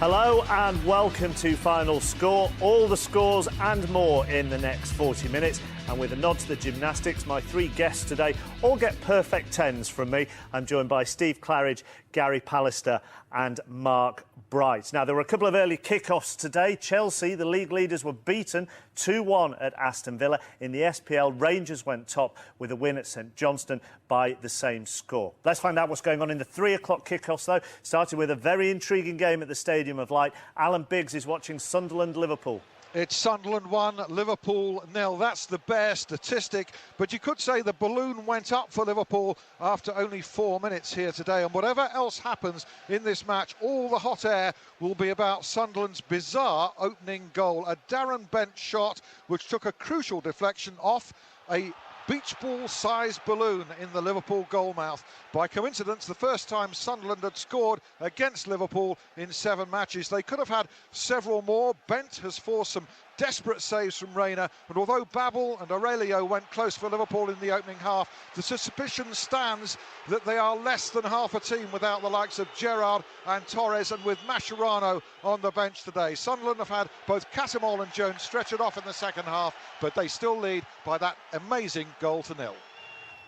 Hello and welcome to Final Score. All the scores and more in the next 40 minutes. And with a nod to the gymnastics, my three guests today all get perfect tens from me. I'm joined by Steve Claridge, Gary Pallister and Mark Bright. Now, there were a couple of early kick-offs today. Chelsea, the league leaders, were beaten 2-1 at Aston Villa. In the SPL, Rangers went top with a win at St Johnstone by the same score. Let's find out what's going on in the 3 o'clock kick-offs, though. Starting with a very intriguing game at the Stadium of Light. Alan Biggs is watching Sunderland-Liverpool. It's Sunderland 1, Liverpool 0. That's the bare statistic, but you could say the balloon went up for Liverpool after only 4 minutes here today. And whatever else happens in this match, all the hot air will be about Sunderland's bizarre opening goal. A Darren Bent shot which took a crucial deflection off a beach ball-sized balloon in the Liverpool goalmouth. By coincidence, the first time Sunderland had scored against Liverpool in 7 matches. They could have had several more. Bent has forced some desperate saves from Reina, and although Babel and Aurelio went close for Liverpool in the opening half, the suspicion stands that they are less than half a team without the likes of Gerrard and Torres, and with Mascherano on the bench today. Sunderland have had both Catamol and Jones stretch it off in the second half, but they still lead by that amazing goal to nil.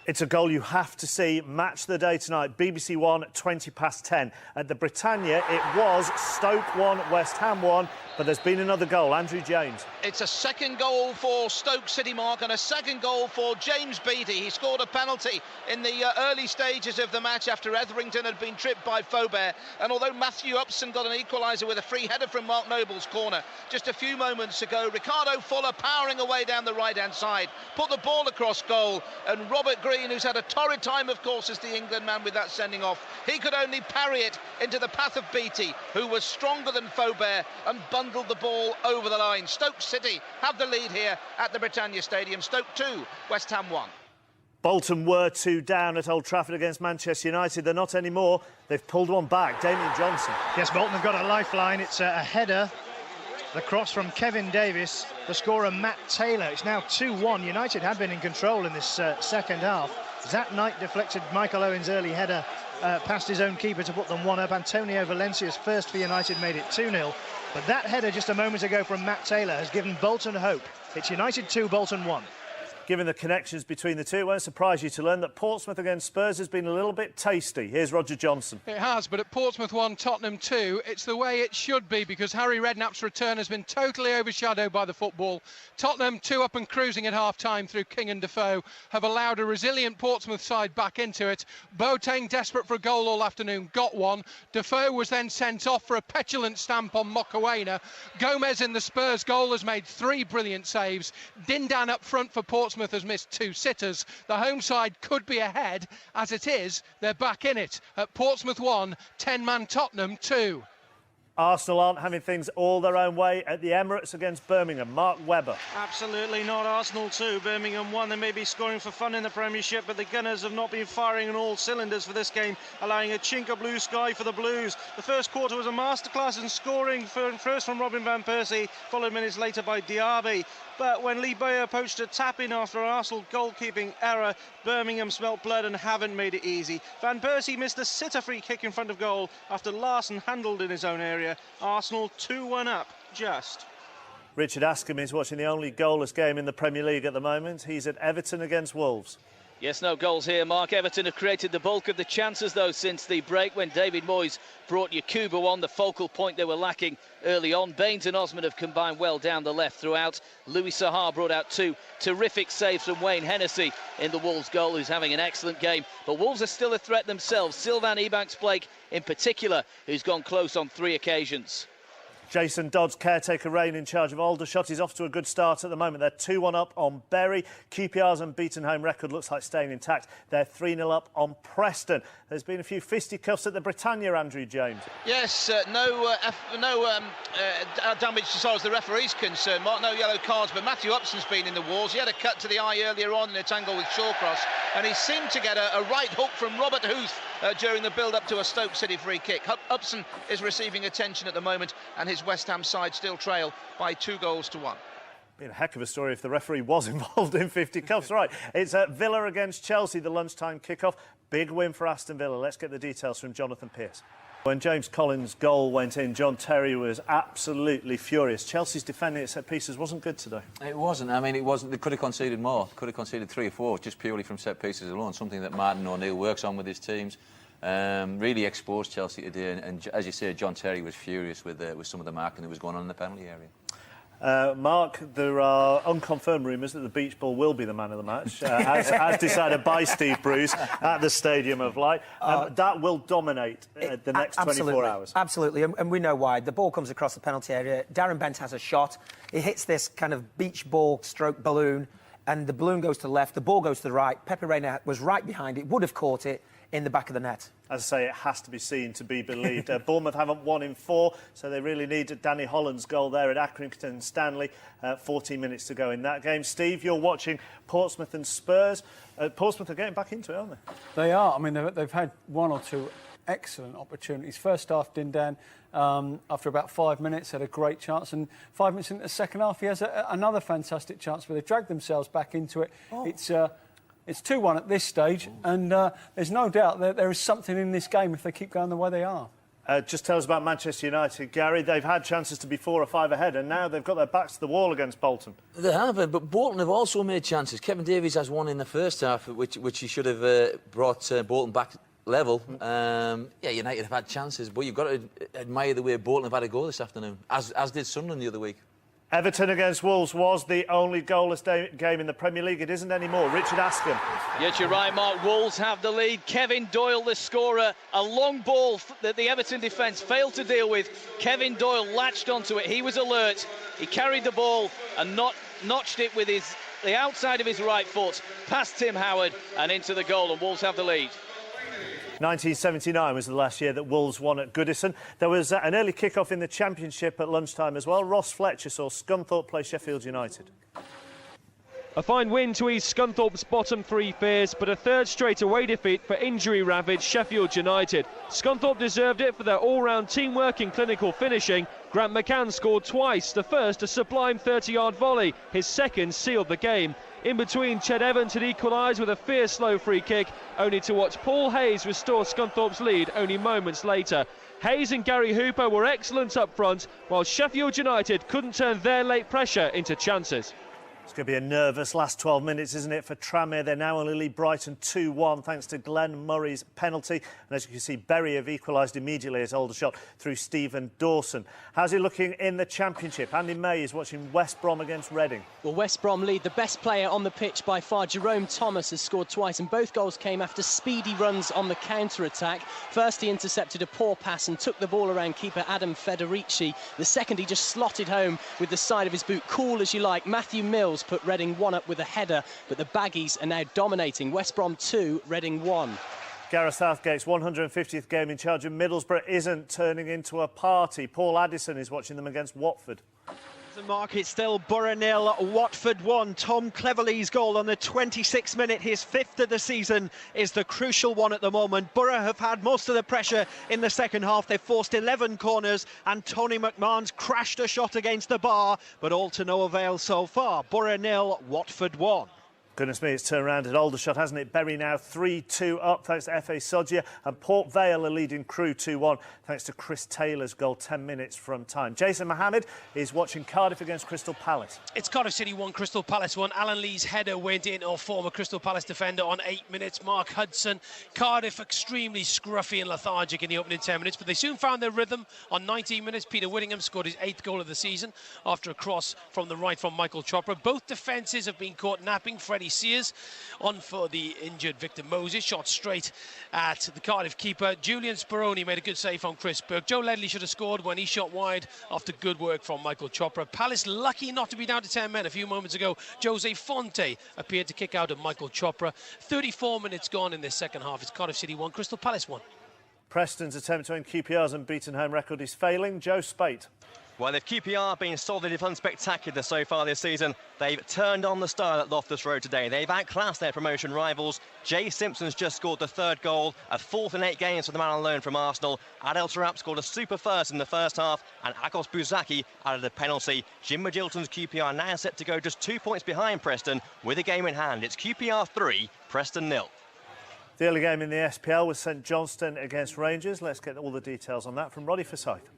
It's a goal you have to see. Match the day tonight. BBC One, 10:20. At the Britannia, it was Stoke 1, West Ham 1, but there's been another goal. Andrew James. It's a second goal for Stoke City, Mark, and a second goal for James Beattie. He scored a penalty in the early stages of the match after Etherington had been tripped by Faubert. And although Matthew Upson got an equaliser with a free header from Mark Noble's corner just a few moments ago, Ricardo Fuller powering away down the right-hand side, put the ball across goal, and Robert Green, who's had a torrid time, of course, as the England man with that sending off, he could only parry it into the path of Beattie, who was stronger than Faubert and bundled the ball over the line. Stoke City have the lead here at the Britannia Stadium. Stoke 2, West Ham 1. Bolton were 2 down at Old Trafford against Manchester United. They're not anymore. They've pulled one back. Damien Johnson. Yes, Bolton have got a lifeline. It's a header. The cross from Kevin Davis. The scorer, Matt Taylor. It's now 2-1. United had been in control in this second half. Zach Knight deflected Michael Owen's early header past his own keeper to put them 1 up. Antonio Valencia's first for United made it 2-0. But that header just a moment ago from Matt Taylor has given Bolton hope. It's United 2, Bolton 1. Given the connections between the two, it won't surprise you to learn that Portsmouth against Spurs has been a little bit tasty. Here's Roger Johnson. It has, but at Portsmouth 1, Tottenham 2, it's the way it should be, because Harry Redknapp's return has been totally overshadowed by the football. Tottenham 2 up and cruising at half-time through King and Defoe have allowed a resilient Portsmouth side back into it. Boateng, desperate for a goal all afternoon, got one. Defoe was then sent off for a petulant stamp on Mokoena. Gomez in the Spurs goal has made 3 brilliant saves. Dindan up front for Portsmouth has missed 2 sitters. The home side could be ahead. As it is, they're back in it. At Portsmouth 1, 10-man Tottenham 2. Arsenal aren't having things all their own way at the Emirates against Birmingham. Mark Webber. Absolutely not. Arsenal 2, Birmingham 1. They may be scoring for fun in the Premiership, but the Gunners have not been firing on all cylinders for this game, allowing a chink of blue sky for the Blues. The first quarter was a masterclass in scoring, first from Robin van Persie, followed minutes later by Diaby. But when Lee Bowyer poached a tap-in after an Arsenal goalkeeping error, Birmingham smelt blood and haven't made it easy. Van Persie missed a sitter free kick in front of goal after Larson handled in his own area. Arsenal 2-1 up, just. Richard Askham is watching the only goalless game in the Premier League at the moment. He's at Everton against Wolves. Yes, no goals here, Mark. Everton have created the bulk of the chances, though, since the break when David Moyes brought Yakubu on, the focal point they were lacking early on. Baines and Osman have combined well down the left throughout. Louis Sahar brought out 2 terrific saves from Wayne Hennessy in the Wolves goal, who's having an excellent game. But Wolves are still a threat themselves. Sylvain Ebanks-Blake in particular, who's gone close on 3 occasions. Jason Dodd's caretaker reign in charge of Aldershot is off to a good start at the moment. They're 2-1 up on Bury. QPR's unbeaten home record looks like staying intact. They're 3-0 up on Preston. There's been a few fisticuffs at the Britannia, Andrew James. Yes, no damage as far as the referee's concerned, Mark. No yellow cards, but Matthew Upson's been in the wars. He had a cut to the eye earlier on in a tangle with Shawcross, and he seemed to get a right hook from Robert Huth during the build-up to a Stoke City free kick. Upson is receiving attention at the moment, and his West Ham side still trail by 2-1. Been a heck of a story if the referee was involved in fisticuffs. Right, it's Villa against Chelsea, the lunchtime kickoff. Big win for Aston Villa. Let's get the details from Jonathan Pearce. When James Collins' goal went in, John Terry was absolutely furious. Chelsea's defending at set pieces wasn't good today. It wasn't. I mean, it wasn't. They could have conceded more. Could have conceded 3 or 4 just purely from set pieces alone. Something that Martin O'Neill works on with his teams. Really exposed Chelsea today. And as you say, John Terry was furious with some of the marking that was going on in the penalty area. Mark, there are unconfirmed rumours that the beach ball will be the man of the match, as decided by Steve Bruce at the Stadium of Light. That will dominate the next 24 hours. Absolutely, and we know why. The ball comes across the penalty area. Darren Bent has a shot. He hits this kind of beach ball stroke balloon, and the balloon goes to the left, the ball goes to the right. Pepe Reina was right behind it, would have caught it in the back of the net. As I say, it has to be seen to be believed. Bournemouth haven't won in 4, so they really need Danny Holland's goal there at Accrington Stanley. 14 minutes to go in that game. Steve, you're watching Portsmouth and Spurs. Portsmouth are getting back into it, aren't they? They are. I mean, they've had 1 or 2 excellent opportunities. First half, Dindan, after about 5 minutes, had a great chance, and 5 minutes into the second half, he has another fantastic chance where they've dragged themselves back into it. It's 2-1 at this stage, and there's no doubt that there is something in this game if they keep going the way they are. Just tell us about Manchester United, Gary. They've had chances to be 4 or 5 ahead, and now they've got their backs to the wall against Bolton. They have, but Bolton have also made chances. Kevin Davies has one in the first half, which he should have brought Bolton back level. Yeah, United have had chances, but you've got to admire the way Bolton have had a go this afternoon, as did Sunderland the other week. Everton against Wolves was the only goalless game in the Premier League. It isn't anymore. Richard Askham. Yes, you're right, Mark. Wolves have the lead. Kevin Doyle, the scorer. A long ball that the Everton defence failed to deal with. Kevin Doyle latched onto it. He was alert. He carried the ball and notched it with the outside of his right foot past Tim Howard and into the goal, and Wolves have the lead. 1979 was the last year that Wolves won at Goodison. There was an early kick-off in the Championship at lunchtime as well. Ross Fletcher saw Scunthorpe play Sheffield United. A fine win to ease Scunthorpe's bottom 3 fears, but a third straight away defeat for injury-ravaged Sheffield United. Scunthorpe deserved it for their all-round teamwork and clinical finishing. Grant McCann scored twice, the first a sublime 30-yard volley, his second sealed the game. In between, Ched Evans had equalised with a fierce slow free kick, only to watch Paul Hayes restore Scunthorpe's lead only moments later. Hayes and Gary Hooper were excellent up front, while Sheffield United couldn't turn their late pressure into chances. It's going to be a nervous last 12 minutes, isn't it, for Tranmere? They now only lead Brighton 2-1 thanks to Glenn Murray's penalty. And as you can see, Bury have equalised immediately as Aldershot through Stephen Dawson. How's it looking in the Championship? Andy May is watching West Brom against Reading. Well, West Brom lead. The best player on the pitch by far, Jerome Thomas, has scored twice, and both goals came after speedy runs on the counter-attack. First, he intercepted a poor pass and took the ball around keeper Adam Federici. The second, he just slotted home with the side of his boot. Cool as you like. Matthew Mills put Reading 1 up with a header, but the Baggies are now dominating. West Brom 2, Reading 1. Gareth Southgate's 150th game in charge of Middlesbrough isn't turning into a party. Paul Addison is watching them against Watford. The market still Borough 0, Watford 1. Tom Cleverley's goal on the 26th minute, his 5th of the season, is the crucial one at the moment. Borough have had most of the pressure in the second half. They've forced 11 corners, and Tony McMahon's crashed a shot against the bar, but all to no avail so far. Borough 0, Watford 1. Goodness me, it's turned around at Aldershot, hasn't it? Bury now 3-2 up thanks to F.A. Sodja, and Port Vale are leading Crewe 2-1 thanks to Chris Taylor's goal 10 minutes from time. Jason Mohammed is watching Cardiff against Crystal Palace. It's Cardiff City 1, Crystal Palace 1. Alan Lee's header went in, or former Crystal Palace defender, on 8 minutes. Mark Hudson. Cardiff extremely scruffy and lethargic in the opening 10 minutes, but they soon found their rhythm. On 19 minutes, Peter Whittingham scored his 8th goal of the season after a cross from the right from Michael Chopra. Both defences have been caught napping. Freddie Sears on for the injured Victor Moses, shot straight at the Cardiff keeper. Julian Speroni made a good save from Chris Burke. Joe Ledley should have scored when he shot wide after good work from Michael Chopra. Palace lucky not to be down to 10 men a few moments ago. Jose Fonte appeared to kick out of Michael Chopra. 34 minutes gone in this second half. It's Cardiff City 1, Crystal Palace 1. Preston's attempt to end QPR's unbeaten home record is failing. Joe Spate. Well, if QPR been solidly unspectacular so far this season, they've turned on the style at Loftus Road today. They've outclassed their promotion rivals. Jay Simpson's just scored the 3rd goal, a 4th in 8 games for the man on loan from Arsenal. Adel Tarap scored a super first in the first half, and Agos Buzaki added a penalty. Jim Magilton's QPR now set to go just 2 points behind Preston with a game in hand. It's QPR 3, Preston 0. The early game in the SPL was St Johnstone against Rangers. Let's get all the details on that from Roddy Forsyth.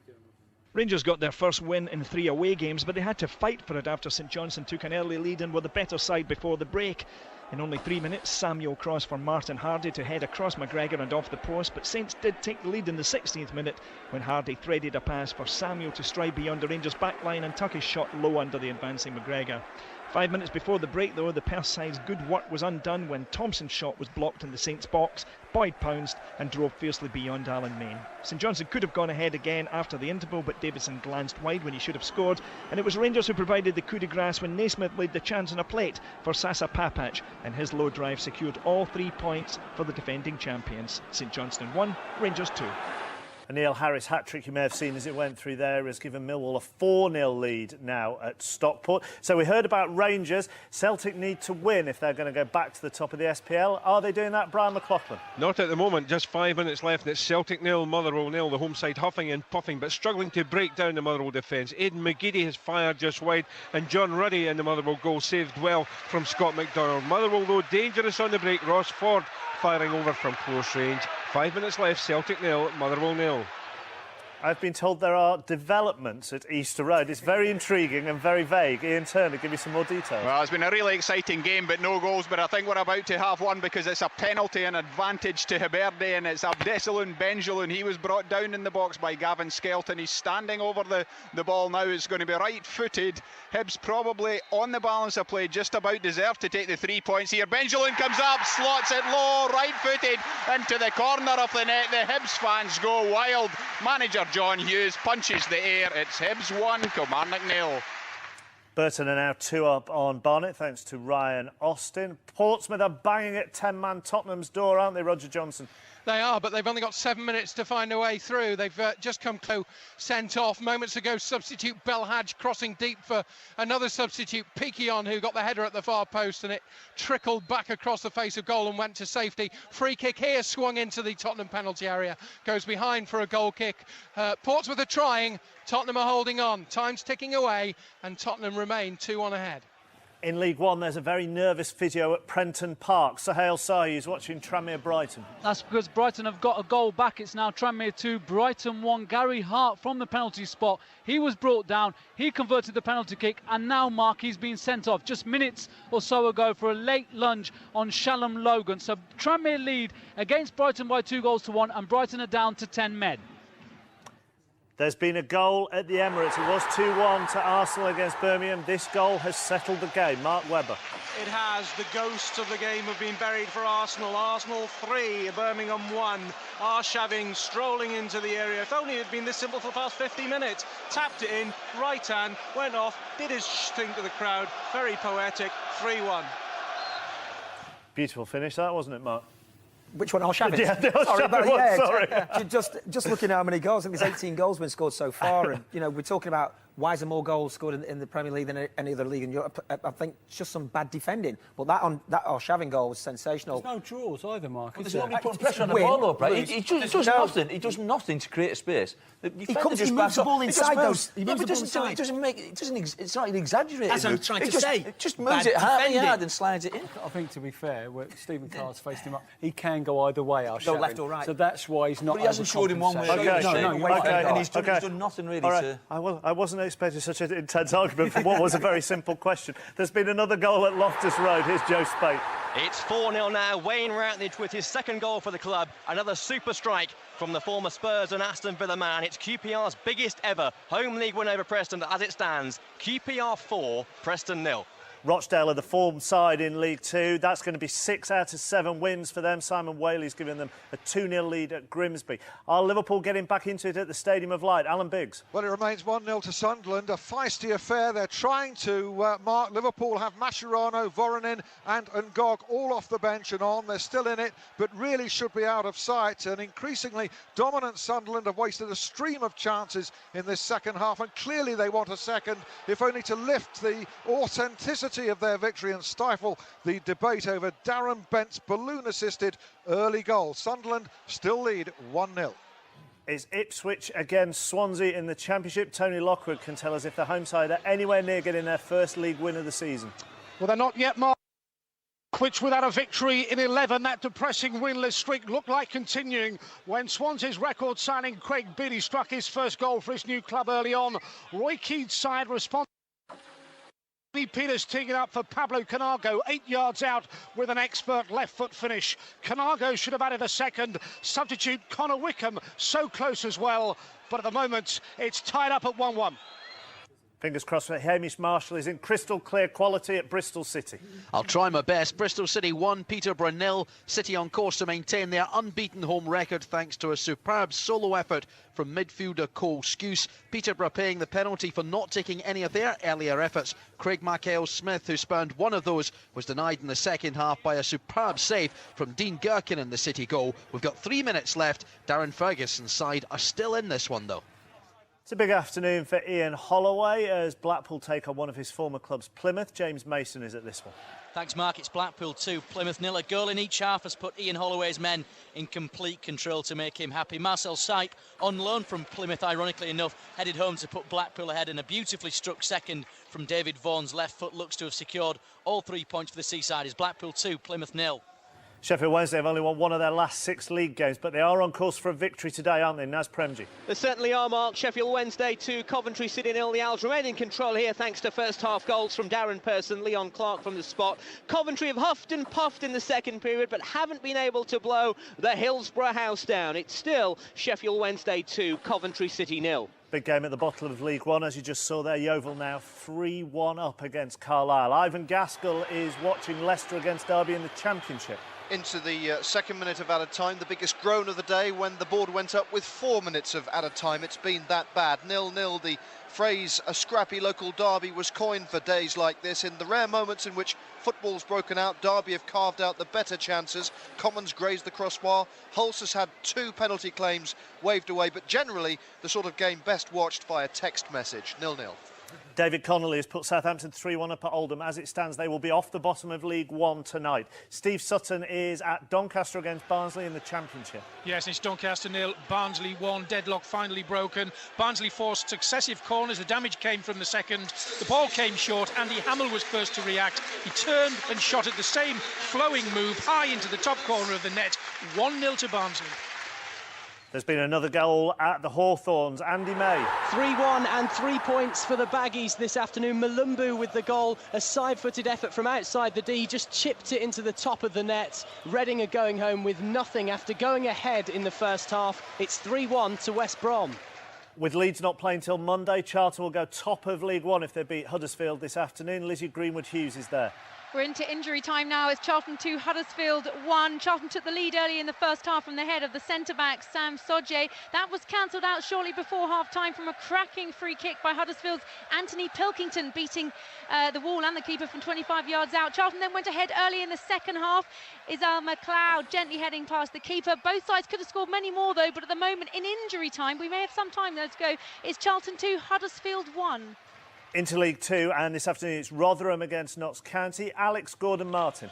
Rangers got their first win in 3 away games, but they had to fight for it after St Johnstone took an early lead and were the better side before the break. In only 3 minutes, Samuel crossed for Martin Hardy to head across McGregor and off the post, but Saints did take the lead in the 16th minute when Hardy threaded a pass for Samuel to stride beyond the Rangers backline and tuck his shot low under the advancing McGregor. 5 minutes before the break, though, the Perth side's good work was undone when Thompson's shot was blocked in the Saints' box. Boyd pounced and drove fiercely beyond Alan Main. St Johnstone could have gone ahead again after the interval, but Davidson glanced wide when he should have scored, and it was Rangers who provided the coup de grace when Naismith laid the chance on a plate for Sasa Papac, and his low drive secured all 3 points for the defending champions. St Johnstone 1, Rangers 2. A Neil Harris hat-trick you may have seen as it went through there has given Millwall a 4-0 lead now at Stockport. So we heard about Rangers. Celtic need to win if they're going to go back to the top of the SPL. Are they doing that, Brian McLaughlin? Not at the moment, just 5 minutes left and it's Celtic nil, Motherwell nil. The home side huffing and puffing but struggling to break down the Motherwell defence. Aidan McGeady has fired just wide and John Ruddy in the Motherwell goal saved well from Scott McDonald. Motherwell though dangerous on the break. Ross Ford firing over from close range. 5 minutes left, Celtic nil, Motherwell nil. I've been told there are developments at Easter Road. It's very intriguing and very vague. Ian Turner, give me some more details. Well, it's been a really exciting game, but no goals. But I think we're about to have one because it's a penalty and advantage to Hibernian, and it's Abdesalun Benjalun. He was brought down in the box by Gavin Skelton. He's standing over the ball now. It's going to be right-footed. Hibs probably on the balance of play, just about deserve to take the 3 points here. Benjalun comes up, slots it low, right-footed into the corner of the net. The Hibs fans go wild. Manager John Hughes punches the air. It's Hibs 1, Kilmarnock 0. Burton are now 2 up on Barnet, thanks to Ryan Austin. Portsmouth are banging at 10-man Tottenham's door, aren't they, Roger Johnson? They are, but they've only got 7 minutes to find a way through. They've just come close, sent off. Moments ago, substitute Belhadj crossing deep for another substitute, Piquion, who got the header at the far post, and it trickled back across the face of goal and went to safety. Free kick here, swung into the Tottenham penalty area. Goes behind for a goal kick. Portsmouth are trying, Tottenham are holding on. Time's ticking away, and Tottenham remain 2-1 ahead. In League One, there's a very nervous physio at Prenton Park. Sohail Sahi is watching Tranmere Brighton. That's because Brighton have got a goal back. It's now Tranmere 2, Brighton 1. Gary Hart from the penalty spot. He was brought down. He converted the penalty kick. And now, Mark, he's been sent off just minutes or so ago for a late lunge on Shalom Logan. So Tranmere lead against Brighton by 2-1, and Brighton are down to 10 men. There's been a goal at the Emirates. It was 2-1 to Arsenal against Birmingham. This goal has settled the game. Mark Webber. It has. The ghosts of the game have been buried for Arsenal. Arsenal 3, Birmingham 1. Arshaving strolling into the area. If only it had been this simple for the past 50 minutes. Tapped it in, right hand, went off, did his thing to the crowd. Very poetic. 3-1. Beautiful finish that, wasn't it, Mark? Which one? Arshaving? Yeah, sorry. Just looking at how many goals. I think there's 18 goals been scored so far. And, you know, we're talking about why is there more goals scored in the Premier League than any other league in Europe? I think it's just some bad defending. But that Arshaving goal was sensational. There's no draws either, Mark. Well, there's nobody putting pressure on the ball, though, right? He does nothing. He does nothing to create a space. He moves the ball inside those. He moves the ball inside. It doesn't make. It's not an exaggerated. That's what I'm trying to say. It just moves it hard and slides it in. I think, to be fair, Stephen Carr's faced him up. He can go either way, Arshaving. Go left or right. So that's why he's not. But he hasn't showed him one way. And he's done nothing really to. I wasn't expecting such an intense argument for what was a very simple question. There's been another goal at Loftus Road. Here's Joe Spate. It's 4-0 now. Wayne Routledge with his second goal for the club. Another super strike from the former Spurs and Aston Villa man. It's QPR's biggest ever home league win over Preston as it stands. QPR 4, Preston 0. Rochdale are the form side in League Two. That's going to be 6 out of 7 wins for them. Simon Whaley's giving them a 2-0 lead at Grimsby. Are Liverpool getting back into it at the Stadium of Light? Alan Biggs. Well, it remains 1-0 to Sunderland. A feisty affair. They're trying to mark. Liverpool have Mascherano, Voronin and Ngog all off the bench and on. They're still in it, but really should be out of sight. And increasingly dominant Sunderland have wasted a stream of chances in this second half. And clearly they want a second, if only to lift the authenticity of their victory and stifle the debate over Darren Bent's balloon-assisted early goal. Sunderland still lead 1-0. It's Ipswich against Swansea in the Championship. Tony Lockwood can tell us if the home side are anywhere near getting their first league win of the season. Well, they're not yet, Mark. which without a victory in 11, that depressing winless streak looked like continuing when Swansea's record signing Craig Beattie struck his first goal for his new club early on. Roy Keane's side responded. Peters teeing it up for Pablo Canago, 8 yards out with an expert left foot finish. Canago should have added a second. Substitute Connor Wickham so close as well, but at the moment it's tied up at 1-1. Fingers crossed that Hamish Marshall is in crystal clear quality at Bristol City. I'll try my best. Bristol City 1, Peterborough 0. City on course to maintain their unbeaten home record thanks to a superb solo effort from midfielder Cole Skuse. Peterborough paying the penalty for not taking any of their earlier efforts. Craig Mackail-Smith, who spurned one of those, was denied in the second half by a superb save from Dean Gherkin in the City goal. We've got 3 minutes left. Darren Ferguson's side are still in this one, though. It's a big afternoon for Ian Holloway as Blackpool take on one of his former clubs, Plymouth. James Mason is at this one. Thanks, Mark. It's Blackpool 2, Plymouth 0. A goal in each half has put Ian Holloway's men in complete control to make him happy. Marcel Sype, on loan from Plymouth, ironically enough, headed home to put Blackpool ahead, and a beautifully struck second from David Vaughan's left foot looks to have secured all 3 points for the Seaside. It's Blackpool 2, Plymouth 0. Sheffield Wednesday have only won one of their last 6 league games, but they are on course for a victory today, aren't they, Naz Premji? They certainly are, Mark. Sheffield Wednesday 2, Coventry City 0. The Owls remain in control here thanks to first half goals from Darren Pearson, Leon Clark from the spot. Coventry have huffed and puffed in the second period, but haven't been able to blow the Hillsborough house down. It's still Sheffield Wednesday 2, Coventry City 0. Big game at the bottom of League One, as you just saw there. Yeovil now 3-1 up against Carlisle. Ivan Gaskell is watching Leicester against Derby in the Championship. Into the second minute of added time, the biggest groan of the day when the board went up with 4 minutes of added time. It's been that bad. 0-0. The phrase "a scrappy local derby" was coined for days like this. In the rare moments in which football's broken out, Derby have carved out the better chances. Commons grazed the crossbar. Hulse has had 2 penalty claims waved away, but generally the sort of game best watched via text message. 0-0. David Connolly has put Southampton 3-1 up at Oldham. As it stands, they will be off the bottom of League One tonight. Steve Sutton is at Doncaster against Barnsley in the Championship. Yes, it's Doncaster 0, Barnsley 1. Deadlock finally broken. Barnsley forced successive corners. The damage came from the second. The ball came short. Andy Hamill was first to react. He turned and shot at the same flowing move high into the top corner of the net. 1-0 to Barnsley. There's been another goal at the Hawthorns. Andy May. 3-1 and 3 points for the Baggies this afternoon. Malumbu with the goal. A side-footed effort from outside the D. Just chipped it into the top of the net. Reading are going home with nothing after going ahead in the first half. It's 3-1 to West Brom. With Leeds not playing till Monday, Charlton will go top of League One if they beat Huddersfield this afternoon. Lizzie Greenwood-Hughes is there. We're into injury time now as Charlton 2, Huddersfield 1. Charlton took the lead early in the first half from the head of the centre-back, Sam Sodje. That was cancelled out shortly before half-time from a cracking free kick by Huddersfield's Anthony Pilkington, beating the wall and the keeper from 25 yards out. Charlton then went ahead early in the second half. Isal McLeod gently heading past the keeper. Both sides could have scored many more, though, but at the moment, in injury time, we may have some time there to go. It's Charlton 2, Huddersfield 1. Into League Two, and this afternoon it's Rotherham against Notts County. Alex Gordon-Martin.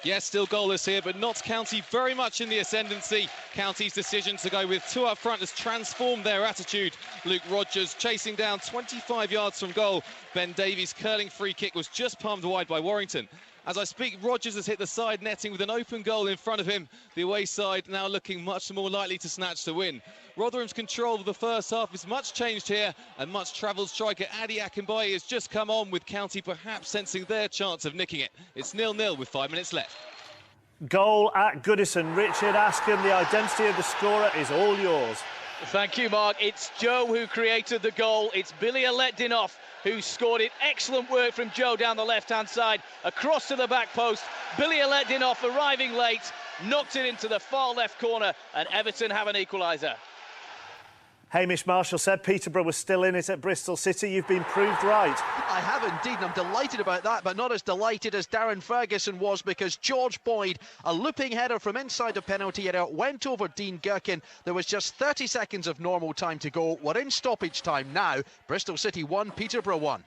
Yes, still goalless here, but Notts County very much in the ascendancy. County's decision to go with 2 up front has transformed their attitude. Luke Rodgers chasing down 25 yards from goal. Ben Davies' curling free kick was just palmed wide by Warrington. As I speak, Rodgers has hit the side netting with an open goal in front of him. The away side now looking much more likely to snatch the win. Rotherham's control of the first half is much changed here, and much travelled striker Adi Akinbaye has just come on, with County perhaps sensing their chance of nicking it. It's 0-0 with 5 minutes left. Goal at Goodison. Richard Askham, the identity of the scorer is all yours. Thank you, Mark. It's Joe who created the goal. It's Billy Aletdinoff who scored it. Excellent work from Joe down the left-hand side, across to the back post. Billy Aletdinoff arriving late, knocked it into the far left corner, and Everton have an equaliser. Hamish Marshall said Peterborough was still in it at Bristol City. You've been proved right. I have indeed, and I'm delighted about that, but not as delighted as Darren Ferguson was, because George Boyd, a looping header from inside the penalty area, went over Dean Gherkin. There was just 30 seconds of normal time to go. We're in stoppage time now. Bristol City 1, Peterborough 1.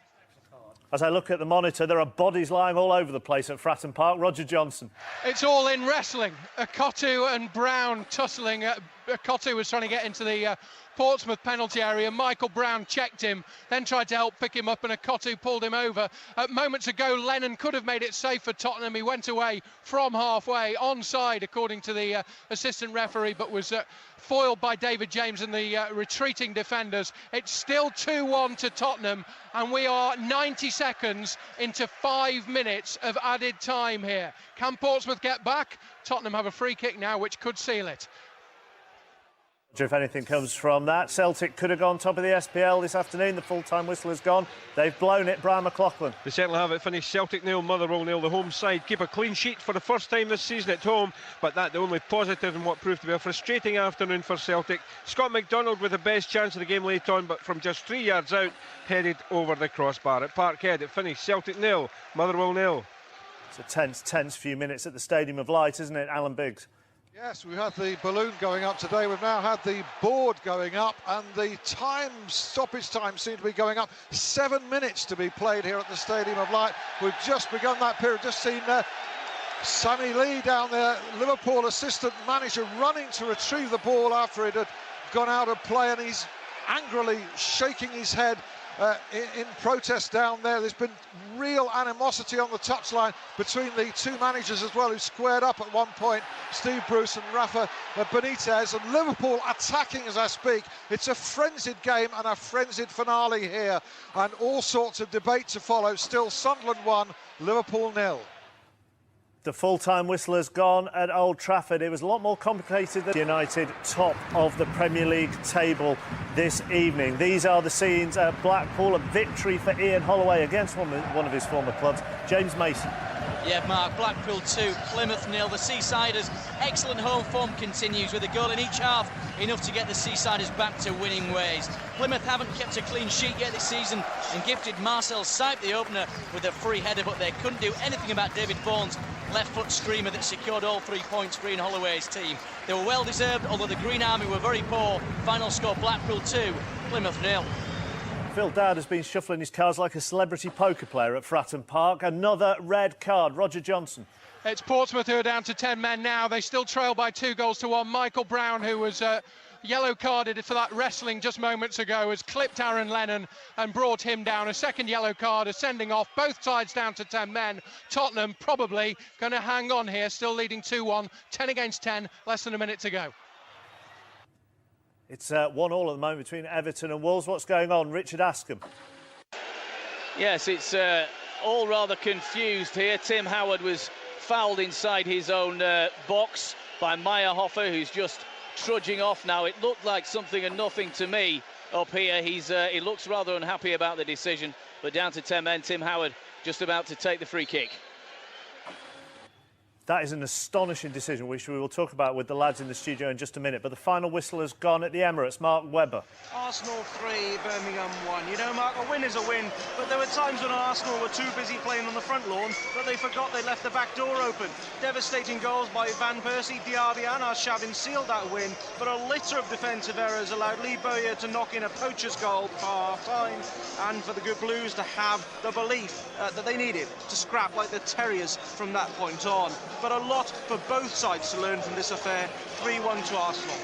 As I look at the monitor, there are bodies lying all over the place at Fratton Park. Roger Johnson. It's all in wrestling. Akoto and Brown tussling. Akoto was trying to get into the Portsmouth penalty area. Michael Brown checked him, then tried to help pick him up, and Akoto pulled him over. Moments ago, Lennon could have made it safe for Tottenham. He went away from halfway, onside according to the assistant referee, but was foiled by David James and the retreating defenders. It's still 2-1 to Tottenham, and we are 90 seconds into 5 minutes of added time here. Can Portsmouth get back? Tottenham have a free kick now which could seal it. If anything comes from that, Celtic could have gone top of the SPL this afternoon. The full-time whistle has gone. They've blown it. Brian McLaughlin. They certainly have. It finished Celtic nil, Motherwell nil. The home side keep a clean sheet for the first time this season at home, but that the only positive in what proved to be a frustrating afternoon for Celtic. Scott McDonald with the best chance of the game late on, but from just 3 yards out, headed over the crossbar. At Parkhead, it finished Celtic nil, Motherwell nil. It's a tense few minutes at the Stadium of Light, isn't it, Alan Biggs? Yes, we've had the balloon going up today. We've now had the board going up, and the stoppage time seems to be going up. 7 minutes to be played here at the Stadium of Light. We've just begun that period. Just seen Sammy Lee down there, Liverpool assistant manager, running to retrieve the ball after it had gone out of play, and he's angrily shaking his head in protest down there. There's been real animosity on the touchline between the two managers as well, who squared up at one point, Steve Bruce and Rafa Benitez, and Liverpool attacking as I speak. It's a frenzied game and a frenzied finale here, and all sorts of debate to follow. Still Sunderland 1, Liverpool 0. The full-time whistle has gone at Old Trafford. It was a lot more complicated than United top of the Premier League table this evening. These are the scenes at Blackpool, a victory for Ian Holloway against one of his former clubs, James Mason. Yeah, Mark, Blackpool 2, Plymouth 0. The Seasiders' excellent home form continues with a goal in each half, enough to get the Seasiders back to winning ways. Plymouth haven't kept a clean sheet yet this season and gifted Marcel Sipe, the opener, with a free header, but they couldn't do anything about David Vaughan's left foot streamer that secured all 3 points for Ian Holloway's team. They were well deserved, although the Green Army were very poor. Final score, Blackpool 2, Plymouth 0. Phil Dowd has been shuffling his cards like a celebrity poker player at Fratton Park. Another red card. Roger Johnson. It's Portsmouth who are down to 10 men now. They still trail by 2-1. Michael Brown, who was yellow carded for that wrestling just moments ago, has clipped Aaron Lennon and brought him down. A second yellow card, a sending off. Both sides down to 10 men. Tottenham probably going to hang on here, still leading 2-1. 10 against 10, less than a minute to go. It's 1-1 at the moment between Everton and Wolves. What's going on? Richard Askham. Yes, it's all rather confused here. Tim Howard was fouled inside his own box by Meyerhofer, who's just trudging off now. It looked like something and nothing to me up here. He looks rather unhappy about the decision, but down to 10 men. Tim Howard just about to take the free kick. That is an astonishing decision, which we will talk about with the lads in the studio in just a minute. But the final whistle has gone at the Emirates. Mark Webber. Arsenal 3, Birmingham 1. You know, Mark, a win is a win, but there were times when Arsenal were too busy playing on the front lawn that they forgot they left the back door open. Devastating goals by Van Persie, Diaby and Arshavin sealed that win, but a litter of defensive errors allowed Lee Bowyer to knock in a poacher's goal for half-time, and for the good Blues to have the belief that they needed to scrap like the Terriers from that point on. But a lot for both sides to learn from this affair. 3-1 to Arsenal.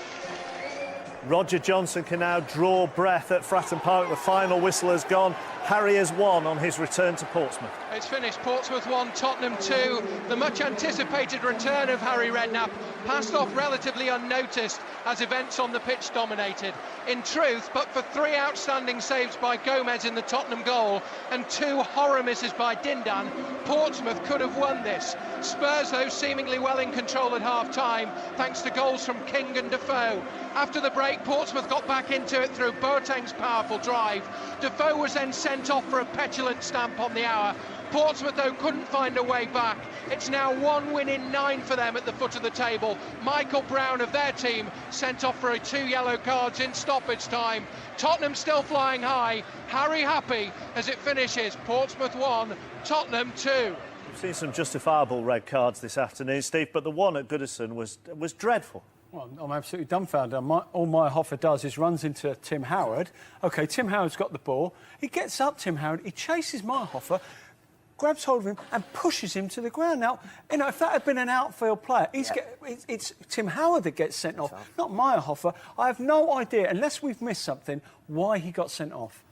Roger Johnson can now draw breath at Fratton Park. The final whistle has gone. Harry has won on his return to Portsmouth. It's finished. Portsmouth 1, Tottenham 2. The much anticipated return of Harry Redknapp passed off relatively unnoticed as events on the pitch dominated. In truth, but for 3 outstanding saves by Gomez in the Tottenham goal and 2 horror misses by Dindan, Portsmouth could have won this. Spurs, though, seemingly well in control at half-time, thanks to goals from King and Defoe. After the break, Portsmouth got back into it through Boateng's powerful drive. Defoe was then sent off for a petulant stamp on the hour. Portsmouth, though, couldn't find a way back. It's now 1 win in 9 for them at the foot of the table. Michael Brown of their team sent off for 2 yellow cards in stoppage time. Tottenham still flying high. Harry happy as it finishes. Portsmouth 1, Tottenham 2. We've seen some justifiable red cards this afternoon, Steve, but the one at Goodison was dreadful. Well, I'm absolutely dumbfounded. All Meyerhofer does is runs into Tim Howard. OK, Tim Howard's got the ball. He gets up, Tim Howard. He chases Meyerhofer. grabs hold of him and pushes him to the ground. Now, you know, if that had been an outfield player, it's Tim Howard that gets sent off, not Meyerhofer. I have no idea, unless we've missed something, why he got sent off.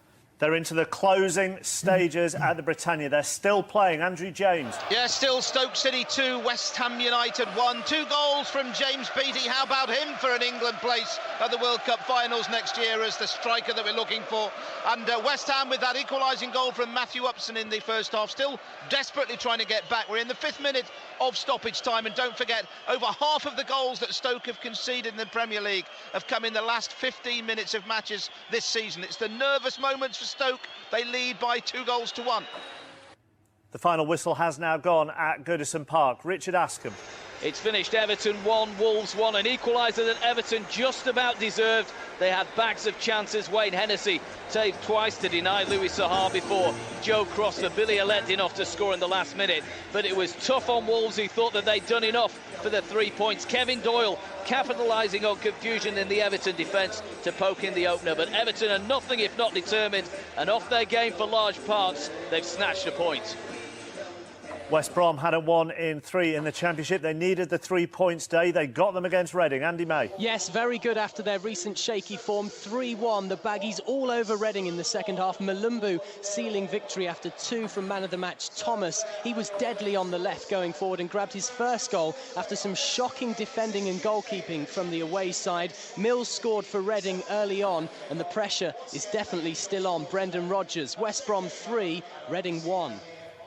They're into the closing stages at the Britannia. They're still playing. Andrew James. Yeah, still Stoke City 2, West Ham United 1. 2 goals from James Beattie. How about him for an England place at the World Cup finals next year as the striker that we're looking for? And West Ham with that equalising goal from Matthew Upson in the first half, still desperately trying to get back. We're in the 5th minute of stoppage time, and don't forget, over half of the goals that Stoke have conceded in the Premier League have come in the last 15 minutes of matches this season. It's the nervous moments for Stoke. They lead by 2-1. The final whistle has now gone at Goodison Park. Richard Askham. It's finished Everton 1, Wolves 1, an equaliser that Everton just about deserved. They had bags of chances. Wayne Hennessy saved twice to deny Louis Sahar before. Joe Cross for Billy Alette off to score in the last minute. But it was tough on Wolves, who thought that they'd done enough for the 3 points. Kevin Doyle capitalising on confusion in the Everton defence to poke in the opener. But Everton are nothing if not determined, and off their game for large parts, they've snatched a point. West Brom hadn't won in 3 in the Championship. They needed the 3 points day. They got them against Reading. Andy May. Yes, very good after their recent shaky form. 3-1. The Baggies all over Reading in the second half. Malumbu sealing victory after 2 from man of the match Thomas. He was deadly on the left going forward and grabbed his first goal after some shocking defending and goalkeeping from the away side. Mills scored for Reading early on, and the pressure is definitely still on. Brendan Rodgers. West Brom 3, Reading 1.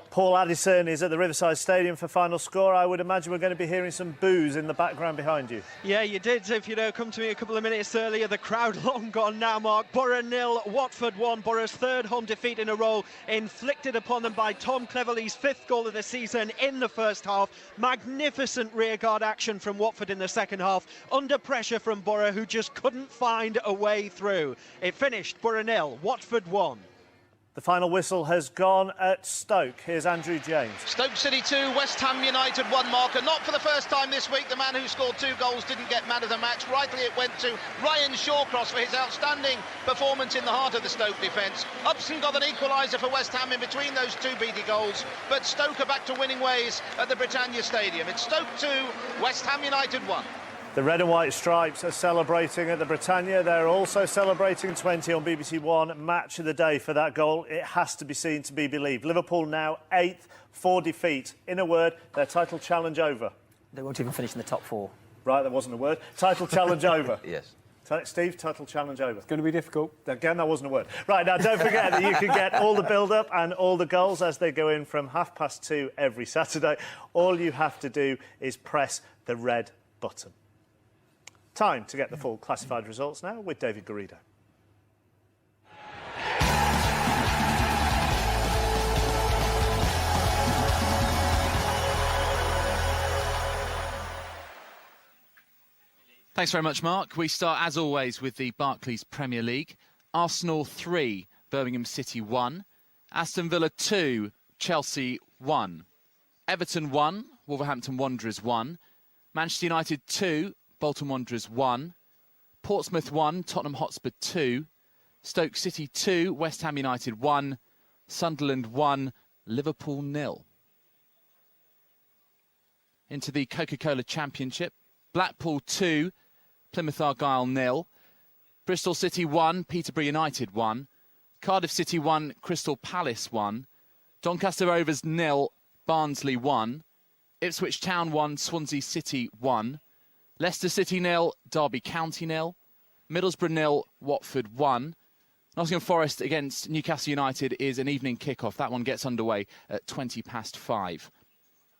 Paul Addison is at the Riverside Stadium for final score. I would imagine we're going to be hearing some boos in the background behind you. Yeah, you did. If you'd come to me a couple of minutes earlier, the crowd long gone now, Mark. Borough 0, Watford 1. Borough's 3rd home defeat in a row, inflicted upon them by Tom Cleverley's 5th goal of the season in the first half. Magnificent rearguard action from Watford in the second half, under pressure from Borough, who just couldn't find a way through. It finished Borough 0, Watford 1. The final whistle has gone at Stoke. Here's Andrew James. Stoke City 2, West Ham United 1 marker. Not for the first time this week, the man who scored 2 goals didn't get man of the match. Rightly it went to Ryan Shawcross for his outstanding performance in the heart of the Stoke defence. Upson got an equaliser for West Ham in between those 2 Beattie goals, but Stoke are back to winning ways at the Britannia Stadium. It's Stoke 2, West Ham United 1. The red and white stripes are celebrating at the Britannia. They're also celebrating 20 on BBC One. Match of the day for that goal. It has to be seen to be believed. Liverpool now 8th for defeat. In a word, their title challenge over. They won't even finish in the top 4. Right, that wasn't a word. Title challenge over. Yes. Steve, title challenge over. It's going to be difficult. Again, that wasn't a word. Right, now don't forget that you can get all the build-up and all the goals as they go in from 2:30 every Saturday. All you have to do is press the red button. Time to get the full classified results now with David Garrido. Thanks very much, Mark. We start, as always, with the Barclays Premier League. Arsenal 3, Birmingham City 1. Aston Villa 2, Chelsea 1. Everton 1, Wolverhampton Wanderers 1. Manchester United 2, Bolton Wanderers 1, Portsmouth 1, Tottenham Hotspur 2, Stoke City 2, West Ham United 1, Sunderland 1, Liverpool 0. Into the Coca-Cola Championship, Blackpool 2, Plymouth Argyle 0, Bristol City 1, Peterborough United 1, Cardiff City 1, Crystal Palace 1, Doncaster Rovers 0, Barnsley 1, Ipswich Town 1, Swansea City 1, Leicester City 0, Derby County 0, Middlesbrough 0, Watford 1. Nottingham Forest against Newcastle United is an evening kickoff. That one gets underway at 5:20.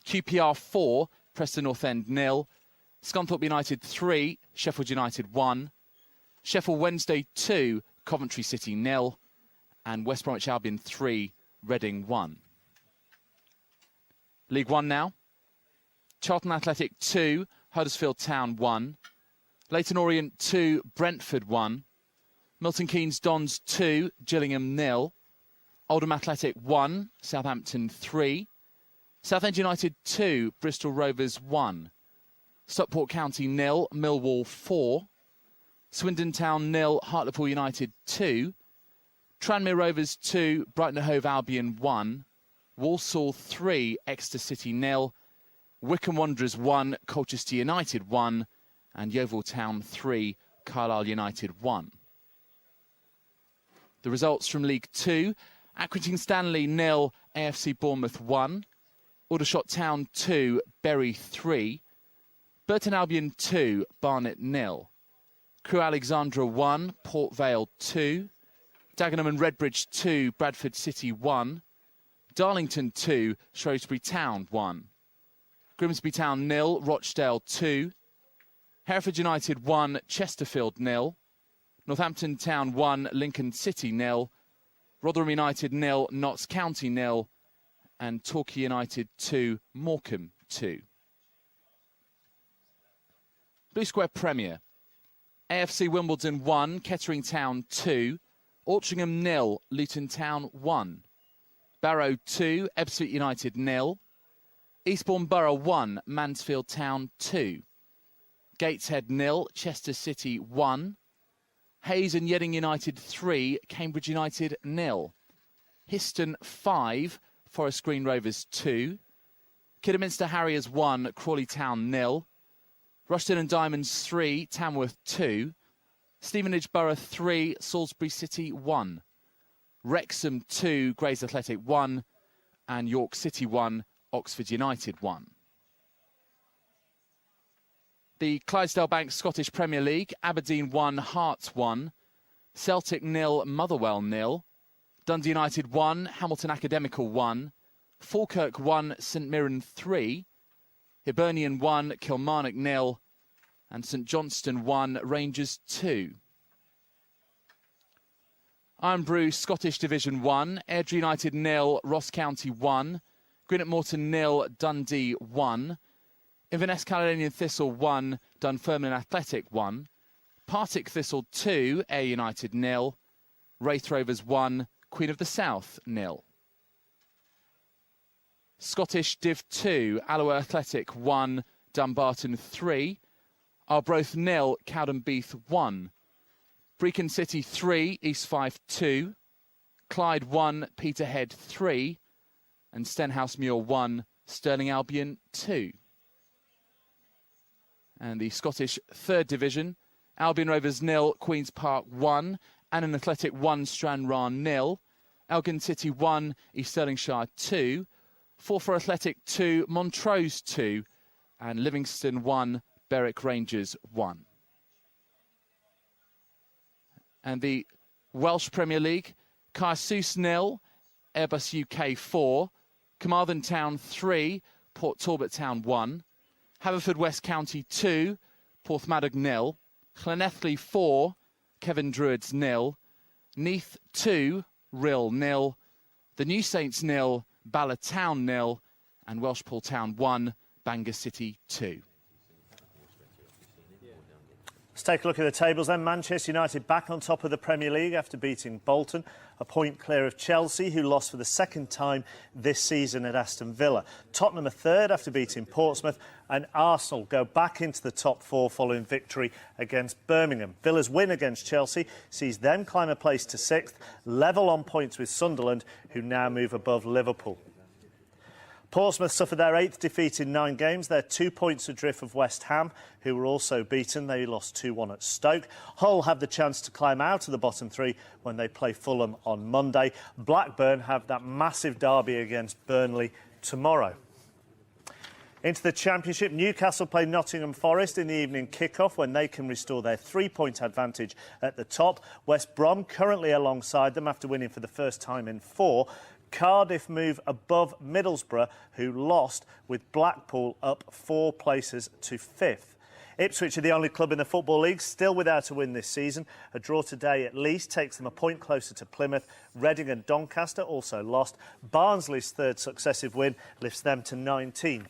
QPR 4, Preston North End 0, Scunthorpe United 3, Sheffield United 1, Sheffield Wednesday 2, Coventry City 0, and West Bromwich Albion 3, Reading 1. League 1 now. Charlton Athletic 2, Huddersfield Town 1, Leyton Orient 2, Brentford 1, Milton Keynes Dons 2, Gillingham 0, Oldham Athletic 1, Southampton 3, Southend United 2, Bristol Rovers 1, Stockport County 0, Millwall 4, Swindon Town 0, Hartlepool United 2, Tranmere Rovers 2, Brighton and Hove Albion 1, Walsall 3, Exeter City 0, Wycombe Wanderers 1, Colchester United 1, and Yeovil Town 3, Carlisle United 1. The results from League 2, Accrington Stanley 0, AFC Bournemouth 1, Aldershot Town 2, Bury 3, Burton Albion 2, Barnet 0, Crewe Alexandra 1, Port Vale 2, Dagenham and Redbridge 2, Bradford City 1, Darlington 2, Shrewsbury Town 1, Grimsby Town 0, Rochdale 2, Hereford United 1, Chesterfield 0, Northampton Town 1, Lincoln City 0, Rotherham United 0, Notts County 0, and Torquay United 2, Morecambe 2. Blue Square Premier. AFC Wimbledon 1, Kettering Town 2, Altrincham 0, Luton Town 1, Barrow 2, Ebbsfleet United 0, Eastbourne Borough 1, Mansfield Town 2, Gateshead 0, Chester City 1, Hayes and Yeading United 3, Cambridge United 0, Histon 5, Forest Green Rovers 2, Kidderminster Harriers 1, Crawley Town 0, Rushden and Diamonds 3, Tamworth 2, Stevenage Borough 3, Salisbury City 1, Wrexham 2, Grays Athletic 1, and York City 1, Oxford United 1. The Clydesdale Bank Scottish Premier League, Aberdeen 1, Hearts 1, Celtic 0, Motherwell 0, Dundee United 1, Hamilton Academical 1, Falkirk 1, St Mirren 3, Hibernian 1, Kilmarnock 0, and St Johnstone 1, Rangers 2. Irn-Bru Scottish Division 1, Airdrie United 0, Ross County 1, Greenock Morton 0, Dundee 1, Inverness Caledonian Thistle 1, Dunfermline Athletic 1, Partick Thistle 2, Ayr United 0, Wraith Rovers 1, Queen of the South 0. Scottish Div 2, Alloa Athletic 1, Dumbarton 3, Arbroath 0, Cowdenbeath 1, Brecon City 3, East Fife 2, Clyde 1, Peterhead 3, and Stenhousemuir 1, Stirling Albion 2. And the Scottish 3rd Division, Albion Rovers 0, Queen's Park 1, Annan Athletic 1, Stranraer 0, Elgin City 1, East Stirlingshire 2, Forfar Athletic 2, Montrose 2, and Livingston 1, Berwick Rangers 1. And the Welsh Premier League, Caersus 0, Airbus UK 4, Carmarthen Town 3, Port Talbot Town 1, Haverfordwest County 2, Porthmadog 0, Llanelli 4, Kevin Druids 0, Neath 2, Rill 0, the New Saints 0, Bala Town 0, and Welshpool Town 1, Bangor City 2. Let's take a look at the tables then. Manchester United back on top of the Premier League after beating Bolton, a point clear of Chelsea, who lost for the second time this season at Aston Villa. Tottenham are third after beating Portsmouth, and Arsenal go back into the top four following victory against Birmingham. Villa's win against Chelsea sees them climb a place to sixth, level on points with Sunderland, who now move above Liverpool. Portsmouth suffered their 8th defeat in 9 games. They're 2 points adrift of West Ham, who were also beaten. They lost 2-1 at Stoke. Hull have the chance to climb out of the bottom 3 when they play Fulham on Monday. Blackburn have that massive derby against Burnley tomorrow. Into the Championship, Newcastle play Nottingham Forest in the evening kick-off when they can restore their 3-point advantage at the top. West Brom currently alongside them after winning for the first time in 4. Cardiff move above Middlesbrough, who lost, with Blackpool up 4 places to 5th. Ipswich are the only club in the Football League still without a win this season. A draw today at least takes them a point closer to Plymouth. Reading and Doncaster also lost. Barnsley's 3rd successive win lifts them to 19th.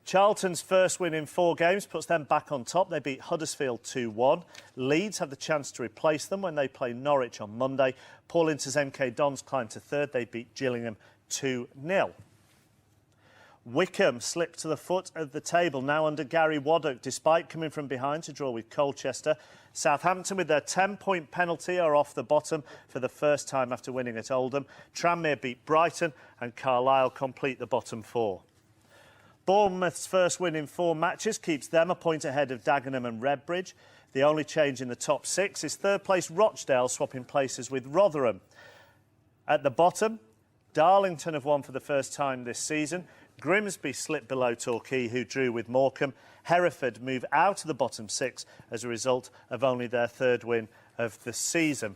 Charlton's first win in 4 games puts them back on top. They beat Huddersfield 2-1. Leeds have the chance to replace them when they play Norwich on Monday. Paul Ince's MK Dons climb to 3rd. They beat Gillingham 2-0. Wycombe slipped to the foot of the table, now under Gary Waddock, despite coming from behind to draw with Colchester. Southampton, with their 10-point penalty, are off the bottom for the first time after winning at Oldham. Tranmere beat Brighton and Carlisle complete the bottom four. Bournemouth's first win in 4 matches keeps them a point ahead of Dagenham and Redbridge. The only change in the top 6 is third-place Rochdale swapping places with Rotherham. At the bottom, Darlington have won for the first time this season. Grimsby slipped below Torquay, who drew with Morecambe. Hereford move out of the bottom 6 as a result of only their 3rd win of the season.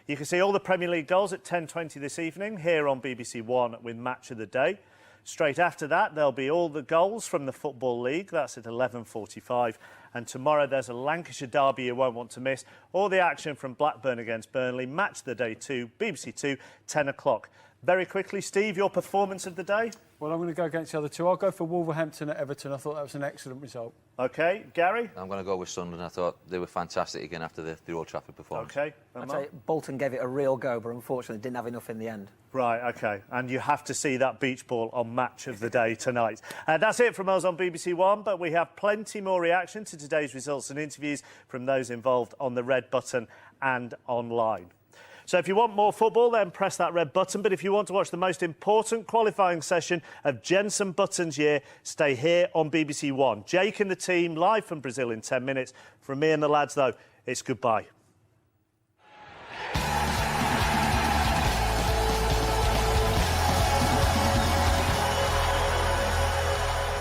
You can see all the Premier League goals at 10:20 this evening here on BBC One with Match of the Day. Straight after that, there'll be all the goals from the Football League. That's at 11:45. And tomorrow there's a Lancashire derby you won't want to miss. All the action from Blackburn against Burnley. Match of the Day 2, BBC 2, 10 o'clock. Very quickly, Steve, your performance of the day? Well, I'm going to go against the other two. I'll go for Wolverhampton at Everton. I thought that was an excellent result. OK. Gary? I'm going to go with Sunderland. I thought they were fantastic again after the Old Trafford performance. OK. I'd say Bolton gave it a real go, but unfortunately didn't have enough in the end. Right, OK. And you have to see that beach ball on Match of the Day tonight. That's it from us on BBC One, but we have plenty more reaction to today's results and interviews from those involved on the red button and online. So if you want more football, then press that red button. But if you want to watch the most important qualifying session of Jenson Button's year, stay here on BBC One. Jake and the team live from Brazil in 10 minutes. From me and the lads, though, it's goodbye.